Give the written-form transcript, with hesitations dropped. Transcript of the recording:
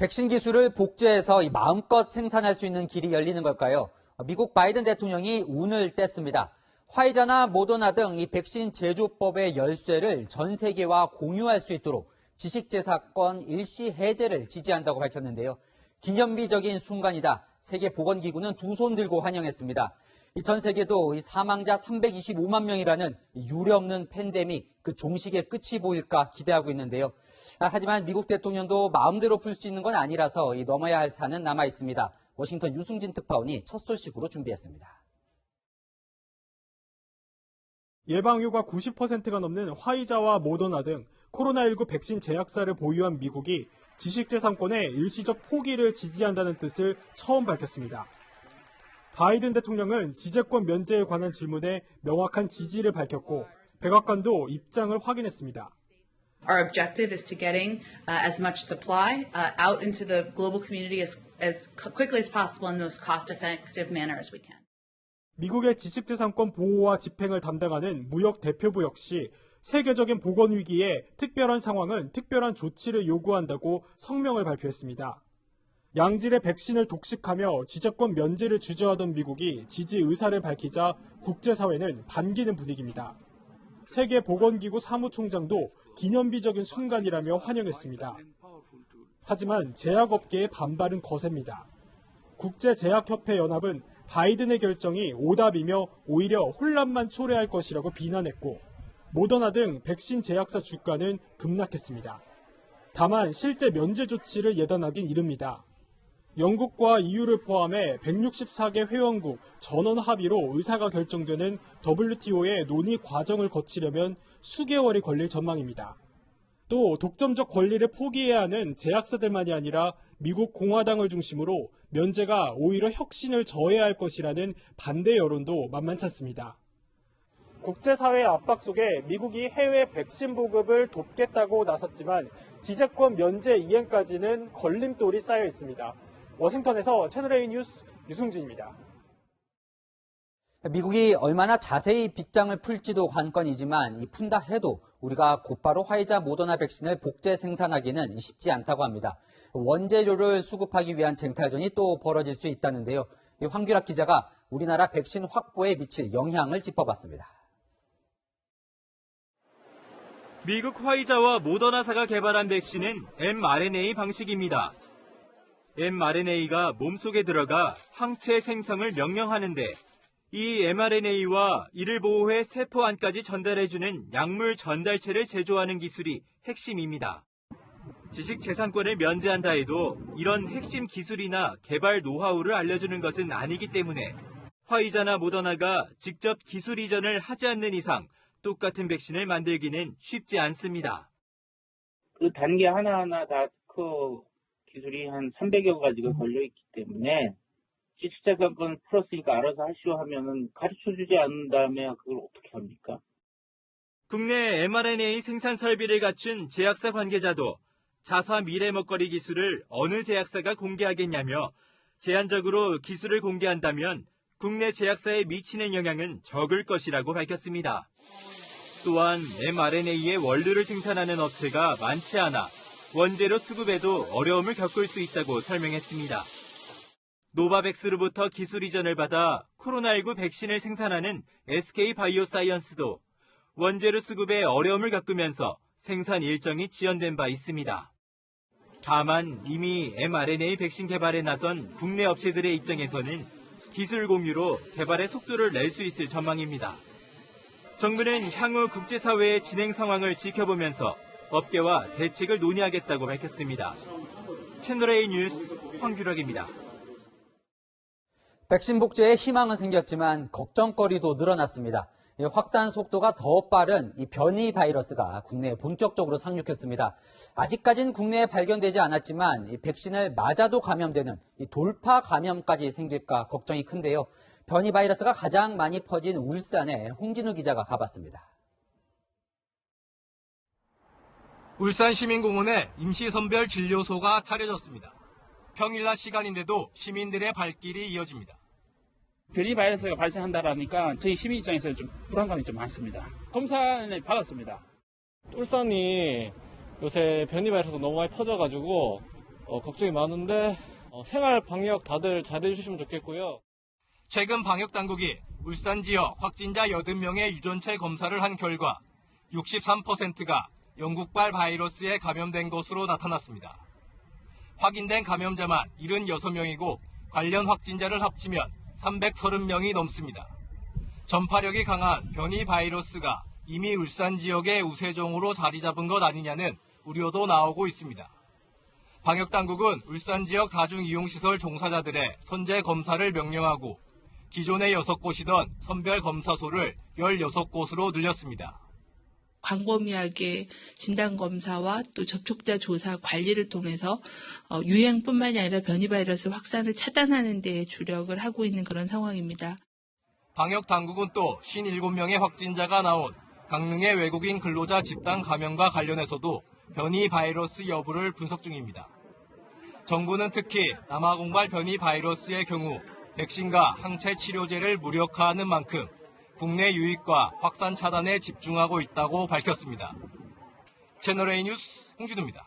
백신 기술을 복제해서 마음껏 생산할 수 있는 길이 열리는 걸까요? 미국 바이든 대통령이 운을 뗐습니다. 화이자나 모더나 등 이 백신 제조법의 열쇠를 전 세계와 공유할 수 있도록 지식재산권 일시 해제를 지지한다고 밝혔는데요. 기념비적인 순간이다. 세계보건기구는 두 손 들고 환영했습니다. 전 세계도 사망자 325만 명이라는 유례없는 팬데믹, 그 종식의 끝이 보일까 기대하고 있는데요. 하지만 미국 대통령도 마음대로 풀 수 있는 건 아니라서 넘어야 할 산은 남아 있습니다. 워싱턴 유승진 특파원이 첫 소식으로 준비했습니다. 예방률과 90%가 넘는 화이자와 모더나 등 코로나19 백신 제약사를 보유한 미국이 지식재산권의 일시적 포기를 지지한다는 뜻을 처음 밝혔습니다. 바이든 대통령은 지재권 면제에 관한 질문에 명확한 지지를 밝혔고 백악관도 입장을 확인했습니다. Our objective is to getting as much supply out into the global community as quickly as possible in the most cost-effective manner as we can. 미국의 지식재산권 보호와 집행을 담당하는 무역 대표부 역시 세계적인 보건 위기에 특별한 상황은 특별한 조치를 요구한다고 성명을 발표했습니다. 양질의 백신을 독식하며 지재권 면제를 주저하던 미국이 지지 의사를 밝히자 국제사회는 반기는 분위기입니다. 세계보건기구 사무총장도 기념비적인 순간이라며 환영했습니다. 하지만 제약업계의 반발은 거셉니다. 국제제약협회 연합은 바이든의 결정이 오답이며 오히려 혼란만 초래할 것이라고 비난했고 모더나 등 백신 제약사 주가는 급락했습니다. 다만 실제 면제 조치를 예단하긴 이릅니다. 영국과 EU를 포함해 164개 회원국 전원 합의로 의사가 결정되는 WTO의 논의 과정을 거치려면 수개월이 걸릴 전망입니다. 또 독점적 권리를 포기해야 하는 제약사들만이 아니라 미국 공화당을 중심으로 면제가 오히려 혁신을 저해할 것이라는 반대 여론도 만만치 않습니다. 국제사회의 압박 속에 미국이 해외 백신 보급을 돕겠다고 나섰지만 지재권 면제 이행까지는 걸림돌이 쌓여 있습니다. 워싱턴에서 채널A 뉴스 유승진입니다. 미국이 얼마나 자세히 빗장을 풀지도 관건이지만 푼다 해도 우리가 곧바로 화이자 모더나 백신을 복제 생산하기는 쉽지 않다고 합니다. 원재료를 수급하기 위한 쟁탈전이 또 벌어질 수 있다는데요. 황규락 기자가 우리나라 백신 확보에 미칠 영향을 짚어봤습니다. 미국 화이자와 모더나사가 개발한 백신은 mRNA 방식입니다. mRNA가 몸속에 들어가 항체 생성을 명령하는데 이 mRNA와 이를 보호해 세포 안까지 전달해주는 약물 전달체를 제조하는 기술이 핵심입니다. 지식재산권을 면제한다 해도 이런 핵심 기술이나 개발 노하우를 알려주는 것은 아니기 때문에 화이자나 모더나가 직접 기술 이전을 하지 않는 이상 똑같은 백신을 만들기는 쉽지 않습니다. 그 단계 하나하나 다 기술이 한 300여 가지가 걸려있기 때문에 지식재산권 풀었으니까 알아서 하시오 하면은 가르쳐주지 않은 다음에 그걸 어떻게 합니까? 국내 mRNA 생산 설비를 갖춘 제약사 관계자도 자사 미래 먹거리 기술을 어느 제약사가 공개하겠냐며 제한적으로 기술을 공개한다면 국내 제약사에 미치는 영향은 적을 것이라고 밝혔습니다. 또한 mRNA의 원료를 생산하는 업체가 많지 않아 원재료 수급에도 어려움을 겪을 수 있다고 설명했습니다. 노바백스로부터 기술 이전을 받아 코로나19 백신을 생산하는 SK바이오사이언스도 원재료 수급에 어려움을 겪으면서 생산 일정이 지연된 바 있습니다. 다만 이미 mRNA 백신 개발에 나선 국내 업체들의 입장에서는 기술 공유로 개발의 속도를 낼 수 있을 전망입니다. 정부는 향후 국제사회의 진행 상황을 지켜보면서 업계와 대책을 논의하겠다고 밝혔습니다. 채널A 뉴스 황규락입니다. 백신 복제에 희망은 생겼지만 걱정거리도 늘어났습니다. 확산 속도가 더 빠른 이 변이 바이러스가 국내에 본격적으로 상륙했습니다. 아직까지는 국내에 발견되지 않았지만 이 백신을 맞아도 감염되는 이 돌파 감염까지 생길까 걱정이 큰데요. 변이 바이러스가 가장 많이 퍼진 울산에 홍진우 기자가 가봤습니다. 울산시민공원에 임시선별진료소가 차려졌습니다. 평일날 시간인데도 시민들의 발길이 이어집니다. 변이 바이러스가 발생한다라니까 저희 시민 입장에서 좀 불안감이 좀 많습니다. 검사는 받았습니다. 울산이 요새 변이 바이러스가 너무 많이 퍼져가지고 걱정이 많은데 생활 방역 다들 잘해주시면 좋겠고요. 최근 방역당국이 울산 지역 확진자 80명의 유전체 검사를 한 결과 63%가 영국발 바이러스에 감염된 것으로 나타났습니다. 확인된 감염자만 76명이고 관련 확진자를 합치면 330명이 넘습니다. 전파력이 강한 변이 바이러스가 이미 울산 지역의 우세종으로 자리 잡은 것 아니냐는 우려도 나오고 있습니다. 방역당국은 울산 지역 다중이용시설 종사자들의 선제 검사를 명령하고 기존의 6곳이던 선별검사소를 16곳으로 늘렸습니다. 광범위하게 진단검사와 또 접촉자 조사 관리를 통해서 유행뿐만이 아니라 변이 바이러스 확산을 차단하는 데 주력을 하고 있는 그런 상황입니다. 방역당국은 또 57명의 확진자가 나온 강릉의 외국인 근로자 집단 감염과 관련해서도 변이 바이러스 여부를 분석 중입니다. 정부는 특히 남아공발 변이 바이러스의 경우 백신과 항체 치료제를 무력화하는 만큼 국내 유입과 확산 차단에 집중하고 있다고 밝혔습니다. 채널A 뉴스 홍진우입니다.